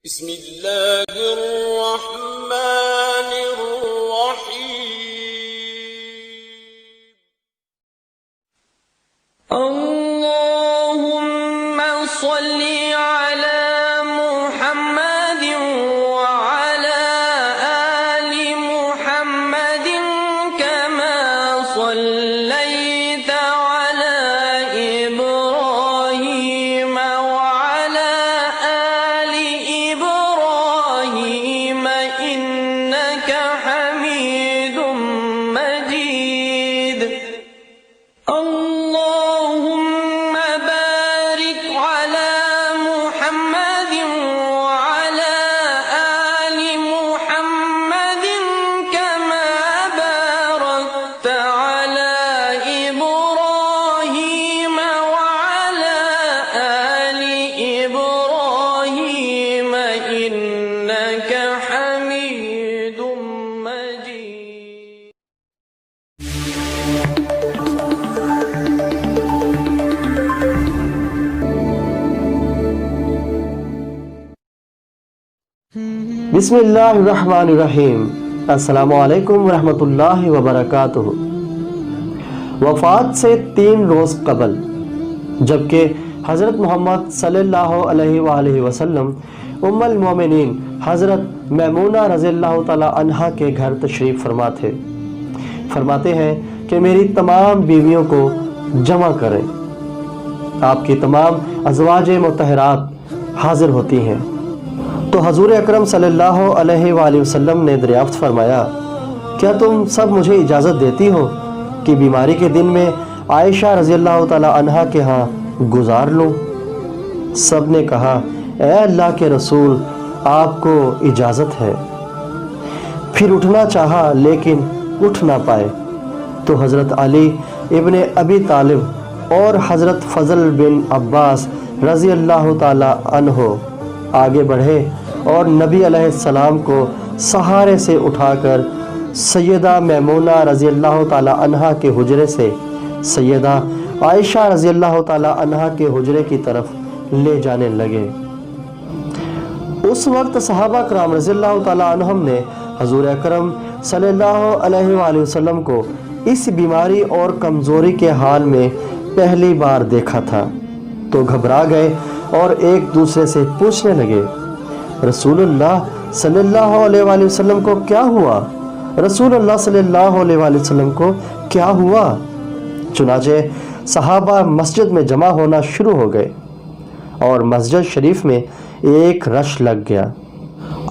بسم اللہ الرحمن الرحیم اللہم صلی علی محمد وعلی آل محمد کما صلیت علی ابراہیم وعلی آل ابراہیم انک حمید مجید اللهم بارك على محمد وعلى آل محمد كما باركت على إبراهيم وعلى آل إبراهيم إنك حميد مجيد بسم اللہ الرحمن الرحیم۔ السلام علیکم ورحمۃ اللہ وبرکاتہ۔ وفات سے 3 روز قبل جبکہ حضرت محمد صلی اللہ علیہ وآلہ وسلم ام المومنین حضرت میمونہ رضی اللہ تعالی عنہا کے گھر تشریف فرما تھے، فرماتے ہیں کہ میری تمام بیویوں کو جمع کریں۔ آپ کی تمام ازواج مطہرات حاضر ہوتی ہیں تو حضور اکرم صلی اللہ علیہ وآلہ وسلم نے دریافت فرمایا، کیا تم سب مجھے اجازت دیتی ہو کہ بیماری کے دن میں عائشہ رضی اللہ تعالی عنہا کے ہاں گزار لوں؟ سب نے کہا، اے اللہ کے رسول، آپ کو اجازت ہے۔ پھر اٹھنا چاہا لیکن اٹھ نہ پائے تو حضرت علی ابن ابی طالب اور حضرت فضل بن عباس رضی اللہ تعالی عنہ آگے بڑھے اور نبی علیہ السلام کو سہارے سے اٹھا کر سیدہ میمونہ رضی اللہ تعالی عنہا کے حجرے سے سیدہ عائشہ رضی اللہ تعالی عنہا کے حجرے کی طرف لے جانے لگے۔ اس وقت صحابہ کرام رضی اللہ تعالی عنہم نے حضور اکرم صلی اللہ علیہ وآلہ وسلم کو اس بیماری اور کمزوری کے حال میں پہلی بار دیکھا تھا تو گھبرا گئے اور ایک دوسرے سے پوچھنے لگے، رسول اللہ صلی اللہ علیہ وآلہ وسلم کو کیا ہوا؟ رسول اللہ صلی اللہ علیہ وآلہ وسلم کو کیا ہوا؟ چنانچہ صحابہ مسجد میں جمع ہونا شروع ہو گئے اور مسجد شریف میں ایک رش لگ گیا۔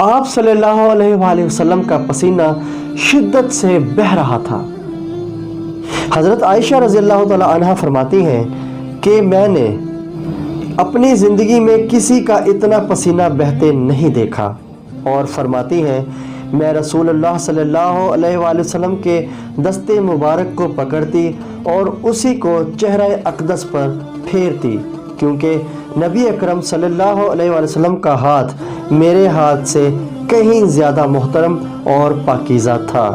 آپ صلی اللہ علیہ وآلہ وسلم کا پسینہ شدت سے بہہ رہا تھا۔ حضرت عائشہ رضی اللہ تعالی عنہا فرماتی ہیں کہ میں نے اپنی زندگی میں کسی کا اتنا پسینہ بہتے نہیں دیکھا، اور فرماتی ہیں میں رسول اللہ صلی اللہ علیہ وآلہ وسلم کے دستے مبارک کو پکڑتی اور اسی کو چہرہ اقدس پر پھیرتی، کیونکہ نبی اکرم صلی اللہ علیہ وآلہ وسلم کا ہاتھ میرے ہاتھ سے کہیں زیادہ محترم اور پاکیزہ تھا۔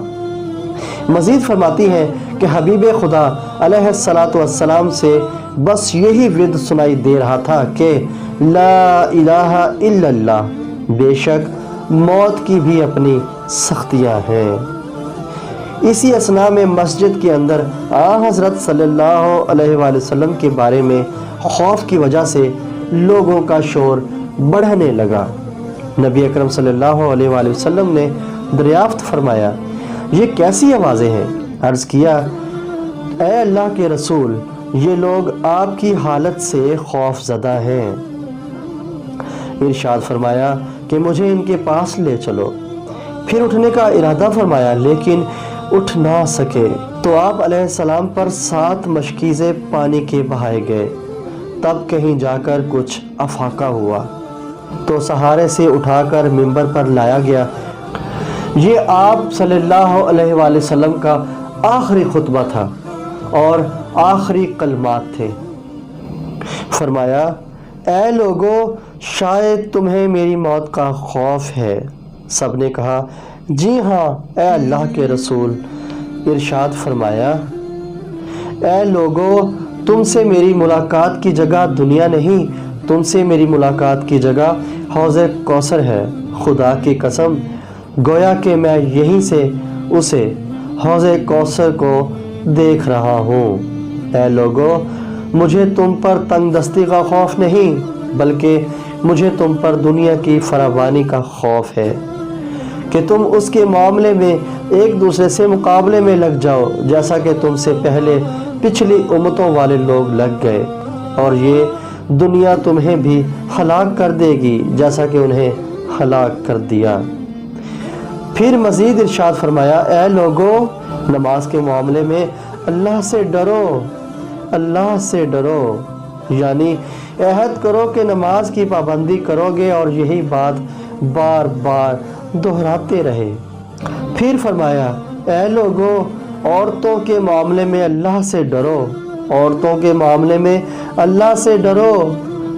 مزید فرماتی ہیں کہ حبیب خدا علیہ السلام سے بس یہی ورد سنائی دے رہا تھا کہ لا الہ الا اللہ، بے شک موت کی بھی اپنی سختیاں ہیں۔ اسی اثناء میں مسجد کے اندر حضرت صلی اللہ علیہ وآلہ وسلم کے بارے میں خوف کی وجہ سے لوگوں کا شور بڑھنے لگا۔ نبی اکرم صلی اللہ علیہ وآلہ وسلم نے دریافت فرمایا، یہ کیسی آوازیں ہیں؟ عرض کیا، اے اللہ کے رسول، یہ لوگ آپ کی حالت سے خوف زدہ ہیں۔ ارشاد فرمایا کہ مجھے ان کے پاس لے چلو۔ پھر اٹھنے کا ارادہ فرمایا لیکن اٹھ نہ سکے تو آپ علیہ السلام پر 7 مشکیزیں پانی کے بہائے گئے۔ تب کہیں جا کر کچھ افاقہ ہوا تو سہارے سے اٹھا کر ممبر پر لایا گیا۔ یہ آپ صلی اللہ علیہ وآلہ وسلم کا آخری خطبہ تھا اور آخری کلمات تھے۔ فرمایا، اے لوگو، شاید تمہیں میری موت کا خوف ہے۔ سب نے کہا، جی ہاں اے اللہ کے رسول۔ ارشاد فرمایا، اے لوگو، تم سے میری ملاقات کی جگہ دنیا نہیں تم سے میری ملاقات کی جگہ حوض کوثر ہے، خدا کی قسم گویا کہ میں یہیں سے اسے حوض کوثر کو دیکھ رہا ہوں۔ اے لوگو، مجھے تم پر تنگ دستی کا خوف نہیں، بلکہ مجھے تم پر دنیا کی فراوانی کا خوف ہے کہ تم اس کے معاملے میں ایک دوسرے سے مقابلے میں لگ جاؤ، جیسا کہ تم سے پہلے پچھلی امتوں والے لوگ لگ گئے، اور یہ دنیا تمہیں بھی ہلاک کر دے گی جیسا کہ انہیں ہلاک کر دیا۔ پھر مزید ارشاد فرمایا، اے لوگو، نماز کے معاملے میں اللہ سے ڈرو، اللہ سے ڈرو، یعنی عہد کرو کہ نماز کی پابندی کرو گے اور یہی بات بار بار دہراتے رہے۔ پھر فرمایا، اے لوگو، عورتوں کے معاملے میں اللہ سے ڈرو، عورتوں کے معاملے میں اللہ سے ڈرو،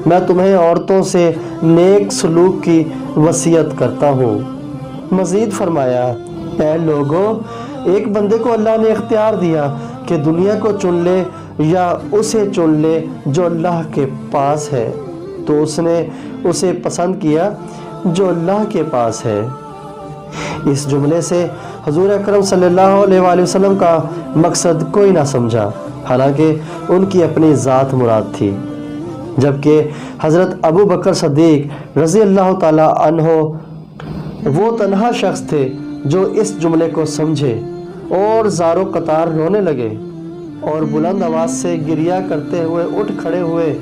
میں تمہیں عورتوں سے نیک سلوک کی وصیت کرتا ہوں۔ مزید فرمایا، اے لوگو، ایک بندے کو اللہ نے اختیار دیا کہ دنیا کو چن لے یا اسے چن لے جو اللہ کے پاس ہے، تو اس نے اسے پسند کیا جو اللہ کے پاس ہے۔ اس جملے سے حضور اکرم صلی اللہ علیہ وآلہ وسلم کا مقصد کوئی نہ سمجھا، حالانکہ ان کی اپنی ذات مراد تھی، جبکہ حضرت ابو بکر صدیق رضی اللہ تعالی عنہ وہ تنہا شخص تھے جو اس جملے کو سمجھے اور زارو قطار رونے لگے اور بلند آواز سے گریہ کرتے ہوئے اٹھ کھڑے ہوئے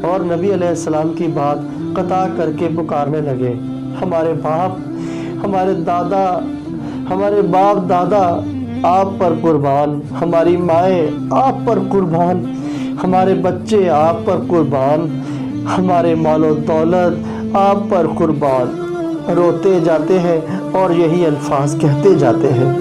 اور نبی علیہ السلام کی بات قطع کر کے پکارنے لگے، ہمارے باپ، ہمارے دادا، ہمارے باپ دادا آپ پر قربان، ہماری مائیں آپ پر قربان، ہمارے بچے آپ پر قربان، ہمارے مال و دولت آپ پر قربان۔ روتے جاتے ہیں اور یہی الفاظ کہتے جاتے ہیں۔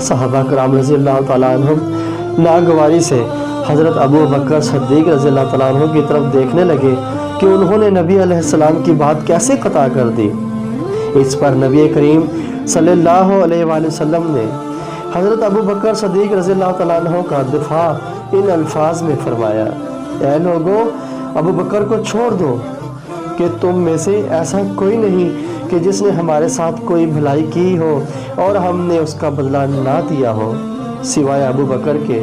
صحابہ کرام رضی اللہ تعالیٰ عنہم ناگواری سے حضرت ابو بکر صدیق رضی اللہ تعالیٰ عنہ کی طرف دیکھنے لگے کہ انہوں نے نبی علیہ السلام کی بات کیسے قطع کر دی۔ اس پر نبی کریم صلی اللہ علیہ وآلہ وسلم نے حضرت ابو بکر صدیق رضی اللہ تعالیٰ عنہ کا دفاع ان الفاظ میں فرمایا، اے لوگو، ابو بکر کو چھوڑ دو کہ تم میں سے ایسا کوئی نہیں کہ جس نے ہمارے ساتھ کوئی بھلائی کی ہو اور ہم نے اس کا بدلہ نہ دیا ہو، سوائے ابو بکر کے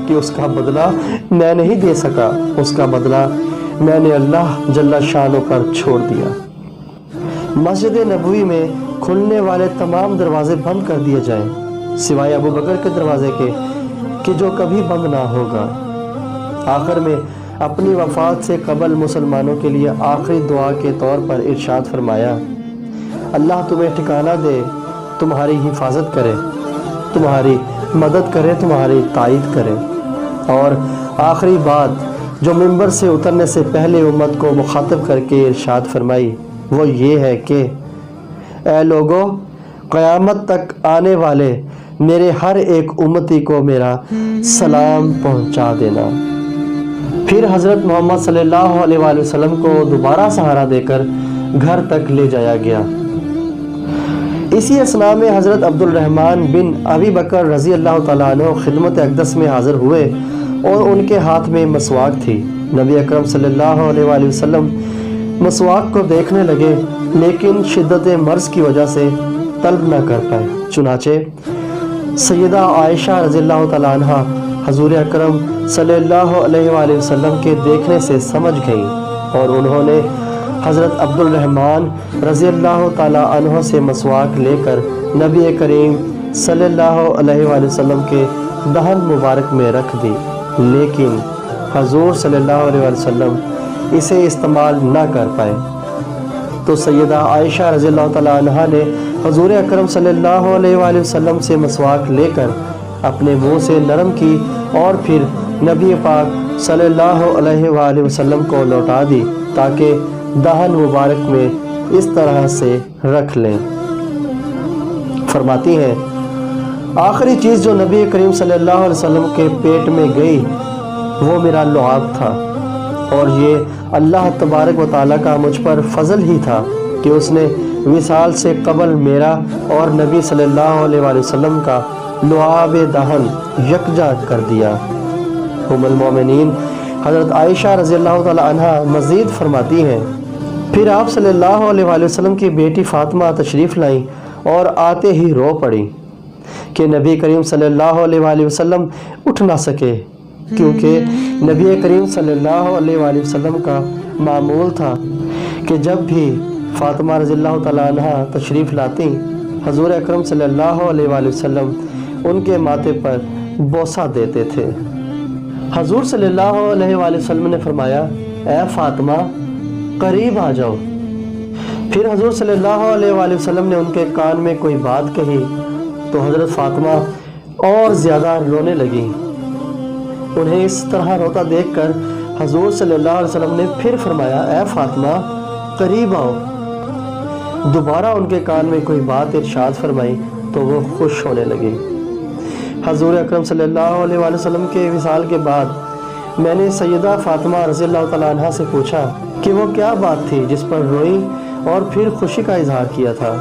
کہ اس کا بدلہ میں نہیں دے سکا، اس کا بدلہ میں نے اللہ جل شانہ پر چھوڑ دیا۔ مسجد نبوی میں کھلنے والے تمام دروازے بند کر دیے جائیں سوائے ابو بکر کے دروازے کے کہ جو کبھی بند نہ ہوگا۔ آخر میں اپنی وفات سے قبل مسلمانوں کے لیے آخری دعا کے طور پر ارشاد فرمایا، اللہ تمہیں ٹھکانہ دے، تمہاری حفاظت کرے، تمہاری مدد کرے، تمہاری تائید کرے۔ اور آخری بات جو منبر سے اترنے سے پہلے امت کو مخاطب کر کے ارشاد فرمائی وہ یہ ہے کہ اے لوگو، قیامت تک آنے والے میرے ہر ایک امتی کو میرا سلام پہنچا دینا۔ پھر حضرت محمد صلی اللہ علیہ وآلہ وسلم کو دوبارہ سہارا دے کر گھر تک لے جایا گیا۔ اسی اثناء میں حضرت عبد الرحمن بن ابی بکر رضی اللہ تعالیٰ عنہ خدمت اقدس میں حاضر ہوئے اور ان کے ہاتھ میں مسواک تھی۔ نبی اکرم صلی اللہ علیہ وآلہ وسلم مسواک کو دیکھنے لگے لیکن شدت مرض کی وجہ سے طلب نہ کر پائے، چنانچہ سیدہ عائشہ رضی اللہ تعالیٰ عنہ حضور اکرم صلی اللہ علیہ وآلہ وسلم کے دیکھنے سے سمجھ گئیں اور انہوں نے حضرت عبد الرحمن رضی اللہ تعالیٰ عنہ سے مسواک لے کر نبی کریم صلی اللہ علیہ وآلہ وسلم کے دہن مبارک میں رکھ دی، لیکن حضور صلی اللہ علیہ وآلہ وسلم اسے استعمال نہ کر پائے۔ تو سیدہ عائشہ رضی اللہ تعالیٰ عنہ نے حضور اکرم صلی اللہ علیہ وآلہ وسلم سے مسواک لے کر اپنے منہ سے نرم کی اور پھر نبی پاک صلی اللہ علیہ وآلہ وسلم کو لوٹا دی تاکہ دہن مبارک میں اس طرح سے رکھ لیں۔ فرماتی ہیں، آخری چیز جو نبی کریم صلی اللہ علیہ وسلم کے پیٹ میں گئی وہ میرا لعاب تھا، اور یہ اللہ تبارک و تعالیٰ کا مجھ پر فضل ہی تھا کہ اس نے وصال سے قبل میرا اور نبی صلی اللہ علیہ وآلہ وسلم کا لعاب دہن یکجا کر دیا۔ ام المومنین حضرت عائشہ رضی اللہ تعالی عنہ مزید فرماتی ہیں، پھر آپ صلی اللہ علیہ وآلہ وسلم کی بیٹی فاطمہ تشریف لائیں اور آتے ہی رو پڑی کہ نبی کریم صلی اللہ علیہ وآلہ وسلم اٹھ نہ سکے، کیونکہ نبی کریم صلی اللہ علیہ وآلہ وسلم کا معمول تھا کہ جب بھی فاطمہ رضی اللہ تعالی عنہ تشریف لاتی، حضور اکرم صلی اللہ علیہ وآلہ وسلم ان کے ماتھے پر بوسہ دیتے تھے۔ حضور صلی اللہ علیہ وآلہ وسلم نے فرمایا، اے فاطمہ قریب آ جاؤ۔ پھر حضور صلی اللہ علیہ وآلہ وسلم نے ان کے کان میں کوئی بات کہی تو حضرت فاطمہ اور زیادہ رونے لگی۔ انہیں اس طرح روتا دیکھ کر حضور صلی اللہ علیہ وسلم نے پھر فرمایا، اے فاطمہ قریب آؤ۔ دوبارہ ان کے کان میں کوئی بات ارشاد فرمائی تو وہ خوش ہونے لگی۔ حضور اکرم صلی اللہ علیہ وآلہ وسلم کے وصال کے بعد میں نے سیدہ فاطمہ رضی اللہ تعالیٰ عنہ سے پوچھا کہ وہ کیا بات تھی جس پر روئی اور پھر خوشی کا اظہار کیا تھا۔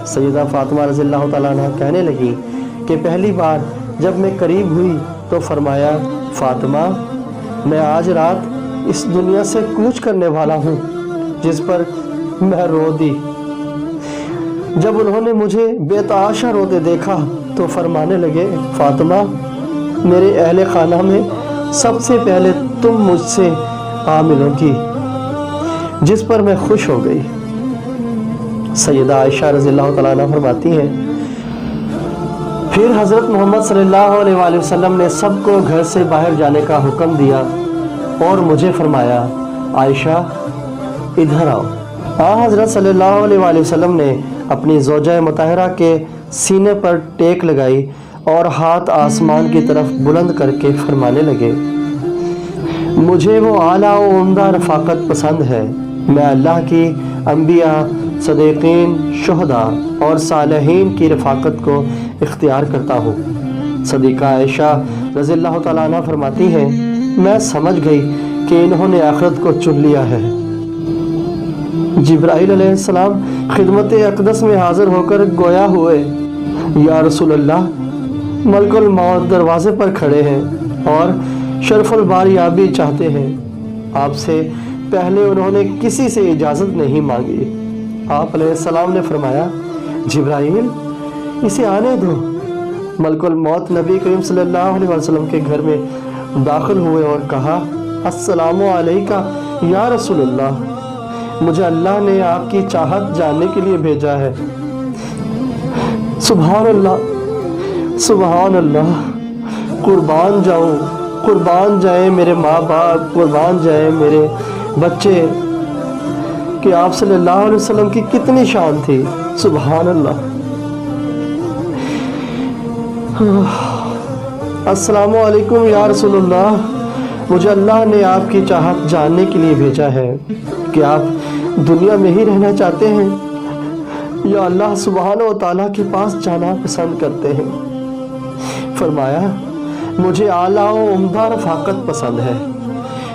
سیدہ فاطمہ رضی اللہ تعالیٰ عنہ کہنے لگی کہ پہلی بار جب میں قریب ہوئی تو فرمایا، فاطمہ میں آج رات اس دنیا سے کوچ کرنے والا ہوں، جس پر میں رو دی۔ جب انہوں نے مجھے بے تحاشا روتے دیکھا تو فرمانے لگے، فاطمہ میرے اہل خانہ میں سب سے پہلے تم مجھ سے آ ملو گی، جس پر میں خوش ہو گئی۔ سیدہ عائشہ رضی اللہ تعالیٰ عنہ فرماتی ہیں، پھر حضرت محمد صلی اللہ علیہ وآلہ وسلم نے سب کو گھر سے باہر جانے کا حکم دیا اور مجھے فرمایا، عائشہ ادھر آؤ۔ حضرت صلی اللہ علیہ وآلہ وسلم نے اپنی زوجہ مطہرہ کے سینے پر ٹیک لگائی اور ہاتھ آسمان کی طرف بلند کر کے فرمانے لگے، مجھے وہ اعلیٰ و عمدہ رفاقت پسند ہے۔ میں اللہ کی انبیاء، صدیقین، شہداء اور صالحین کی رفاقت کو اختیار کرتا ہوں۔ صدیقہ عائشہ رضی اللہ تعالیٰ عنہ فرماتی ہیں، میں سمجھ گئی کہ انہوں نے آخرت کو چن لیا ہے۔ جبرائیل علیہ السلام خدمت اقدس میں حاضر ہو کر گویا ہوئے، یا رسول اللہ، ملک الموت دروازے پر کھڑے ہیں اور شرف الباریابی چاہتے ہیں۔ آپ سے پہلے انہوں نے کسی سے اجازت نہیں مانگی۔ آپ علیہ السلام نے فرمایا، جبرائیل اسے آنے دو۔ ملک الموت نبی کریم صلی اللہ علیہ وسلم کے گھر میں داخل ہوئے اور کہا، السلام علیکہ یا رسول اللہ، مجھے اللہ نے آپ کی چاہت جاننے کے لیے بھیجا ہے۔ سبحان اللہ، سبحان اللہ، قربان جاؤں، قربان جائیں میرے ماں باپ، قربان جائیں میرے بچے، کہ آپ صلی اللہ علیہ وسلم کی کتنی شان تھی۔ سبحان اللہ۔ السلام علیکم یا رسول اللہ، مجھے اللہ نے آپ کی چاہت جاننے کے لیے بھیجا ہے کہ آپ دنیا میں ہی رہنا چاہتے ہیں یا اللہ سبحانہ و تعالیٰ کے پاس جانا پسند کرتے ہیں۔ فرمایا، مجھے اعلیٰ و عمدہ رفاقت پسند ہے،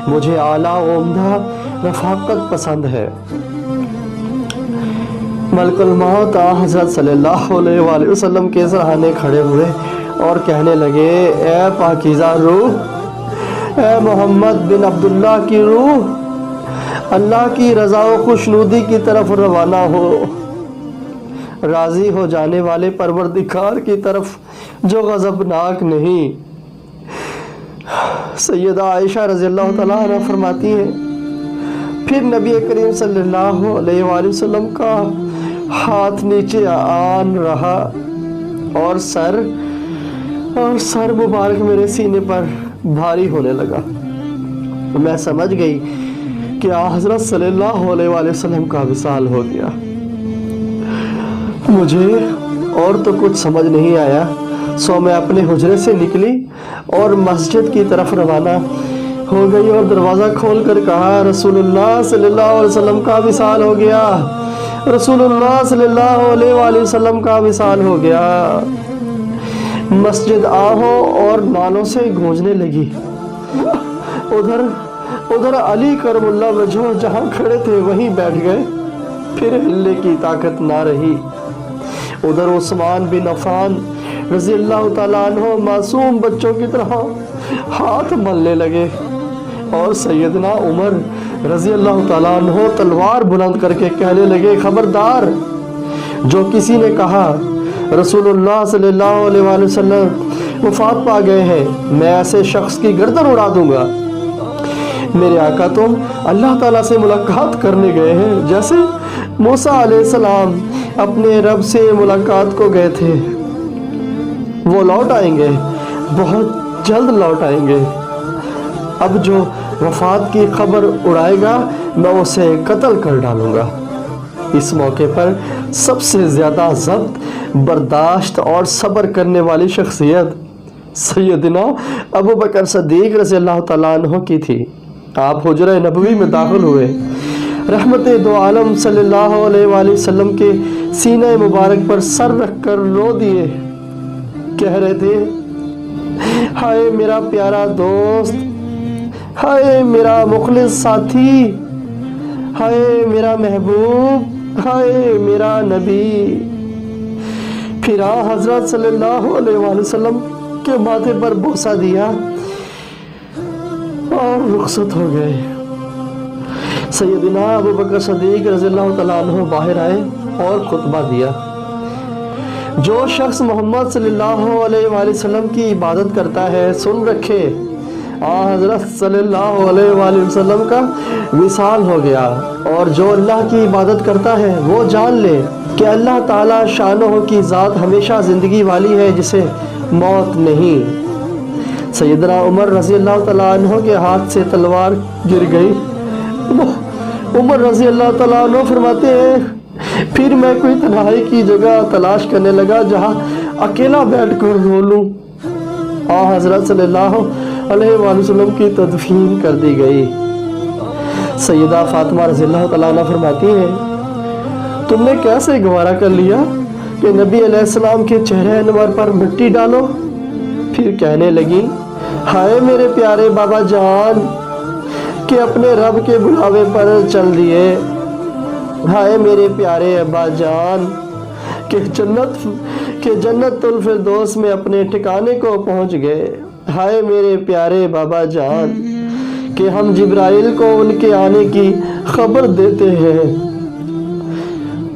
مجھے اعلیٰ و عمدہ رفاقت پسند ہے۔ ملک الموت حضرت صلی اللہ علیہ وآلہ وسلم کے سرانے کھڑے ہوئے اور کہنے لگے، اے پاکیزہ روح، اے محمد بن عبداللہ کی روح، اللہ کی رضا و خوشنودی کی طرف روانہ ہو، راضی ہو جانے والے پروردگار کی طرف جو غضبناک نہیں۔ سیدہ عائشہ رضی اللہ تعالیٰ عنہ فرماتی ہیں، پھر نبی کریم صلی اللہ علیہ وآلہ وسلم کا ہاتھ نیچے آن رہا اور سر مبارک میرے سینے پر بھاری ہونے لگا۔ میں سمجھ گئی کہ حضرت صلی اللہ علیہ وآلہ وسلم کا وصال ہو گیا۔ مجھے اور تو کچھ سمجھ نہیں آیا، سو میں اپنے حجرے سے نکلی اور مسجد کی طرف روانہ ہو گئی اور دروازہ کھول کر کہا، رسول اللہ صلی اللہ علیہ وسلم کا وصال ہو گیا، رسول اللہ صلی اللہ علیہ وآلہ وسلم کا وصال ہو گیا۔ مسجد آہوں اور نالوں سے گونجنے لگی۔ ادھر علی کرم اللہ وجہہ جہاں کھڑے تھے وہیں بیٹھ گئے، پھر ہلنے کی طاقت نہ رہی۔ ادھر عثمان بن عفان رضی اللہ تعالیٰ عنہ معصوم بچوں کی طرح ہاتھ ملنے لگے اور سیدنا عمر رضی اللہ تعالیٰ عنہ تلوار بلند کر کے کہنے لگے خبردار جو کسی نے کہا رسول اللہ صلی اللہ علیہ وآلہ وسلم وفات پا گئے ہیں میں ایسے شخص کی گردن اڑا دوں گا۔ میرے آقا تم اللہ تعالیٰ سے ملاقات کرنے گئے ہیں جیسے موسیٰ علیہ السلام اپنے رب سے ملاقات کو گئے تھے، وہ لوٹ آئیں گے، بہت جلد لوٹ آئیں گے۔ اب جو وفات کی خبر اڑائے گا میں اسے قتل کر ڈالوں گا۔ اس موقع پر سب سے زیادہ ضبط برداشت اور صبر کرنے والی شخصیت سیدنا ابو بکر صدیق رضی اللہ تعالیٰ عنہ کی تھی۔ آپ حجرہ نبوی میں داخل ہوئے، رحمت دو عالم صلی اللہ علیہ وآلہ وسلم کے سینہ مبارک پر سر رکھ کر رو دیے، کہہ رہے تھے ہائے میرا پیارا دوست، ہائے میرا مخلص ساتھی، ہائے میرا محبوب، ہائے میرا نبی۔ پھر حضرت صلی اللہ علیہ وآلہ وسلم کے ماتھے پر بوسہ دیا اور رخصت ہو گئے۔ سیدنا ابو بکر صدیق رضی اللہ تعالیٰ عنہ باہر آئے اور خطبہ دیا، جو شخص محمد صلی اللہ علیہ وآلہ وسلم کی عبادت کرتا ہے سن رکھے حضرت صلی اللہ علیہ وآلہ وسلم کا وصال ہو گیا، اور جو اللہ کی عبادت کرتا ہے وہ جان لے کہ اللہ تعالیٰ شانہ کی ذات ہمیشہ زندگی والی ہے جسے موت نہیں۔ سیدنا عمر رضی اللہ تعالیٰ عنہ کے ہاتھ سے تلوار گر گئی۔ عمر رضی اللہ تعالیٰ عنہ فرماتے ہیں پھر میں کوئی تنہائی کی جگہ تلاش کرنے لگا جہاں اکیلا بیٹھ کر رو لوں۔ حضرت صلی اللہ علیہ وآلہ وسلم کی تدفین کر دی گئی۔ سیدہ فاطمہ رضی اللہ تعالیٰ عنہ فرماتی ہیں تم نے کیسے گوارا کر لیا کہ نبی علیہ السلام کے چہرے انور پر مٹی ڈالو؟ پھر کہنے لگی ہائے میرے پیارے بابا جان کہ اپنے رب کے بلاوے پر چل دیے، ہائے میرے پیارے ابا جان کہ جنت الفردوس میں اپنے ٹھکانے کو پہنچ گئے، ہائے میرے پیارے بابا جان کہ ہم جبرائیل کو ان کے آنے کی خبر دیتے ہیں۔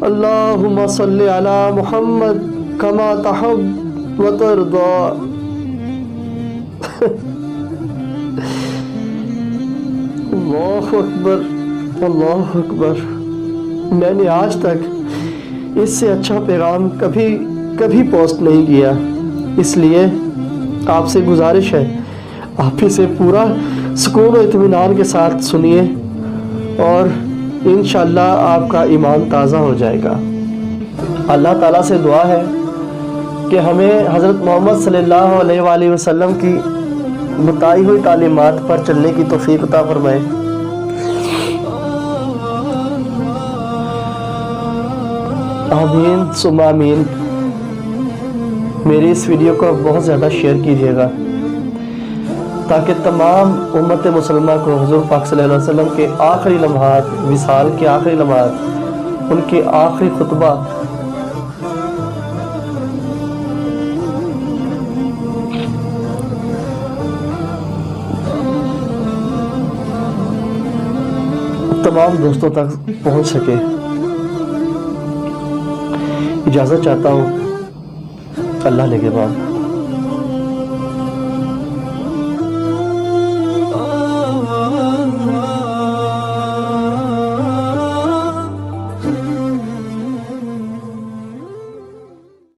اللہم صلی علی محمد کما تحب و ترضا۔ اللہ اکبر، اللہ اکبر۔ میں نے آج تک اس سے اچھا پیغام کبھی پوسٹ نہیں کیا، اس لیے آپ سے گزارش ہے آپ اسے پورا سکون و اطمینان کے ساتھ سنیے اور انشاءاللہ آپ کا ایمان تازہ ہو جائے گا۔ اللہ تعالیٰ سے دعا ہے کہ ہمیں حضرت محمد صلی اللہ علیہ وآلہ وسلم کی بتائی ہوئی تعلیمات پر چلنے کی توفیق عطا فرمائے۔ آمین ثم آمین۔ میری اس ویڈیو کو بہت زیادہ شیئر کیجیے گا تاکہ تمام امت مسلمہ کو حضور پاک صلی اللہ علیہ وسلم کے آخری لمحات، وصال کے آخری لمحات، ان کے آخری خطبہ تمام دوستوں تک پہنچ سکے۔ اجازت چاہتا ہوں، اللہ نگہبان۔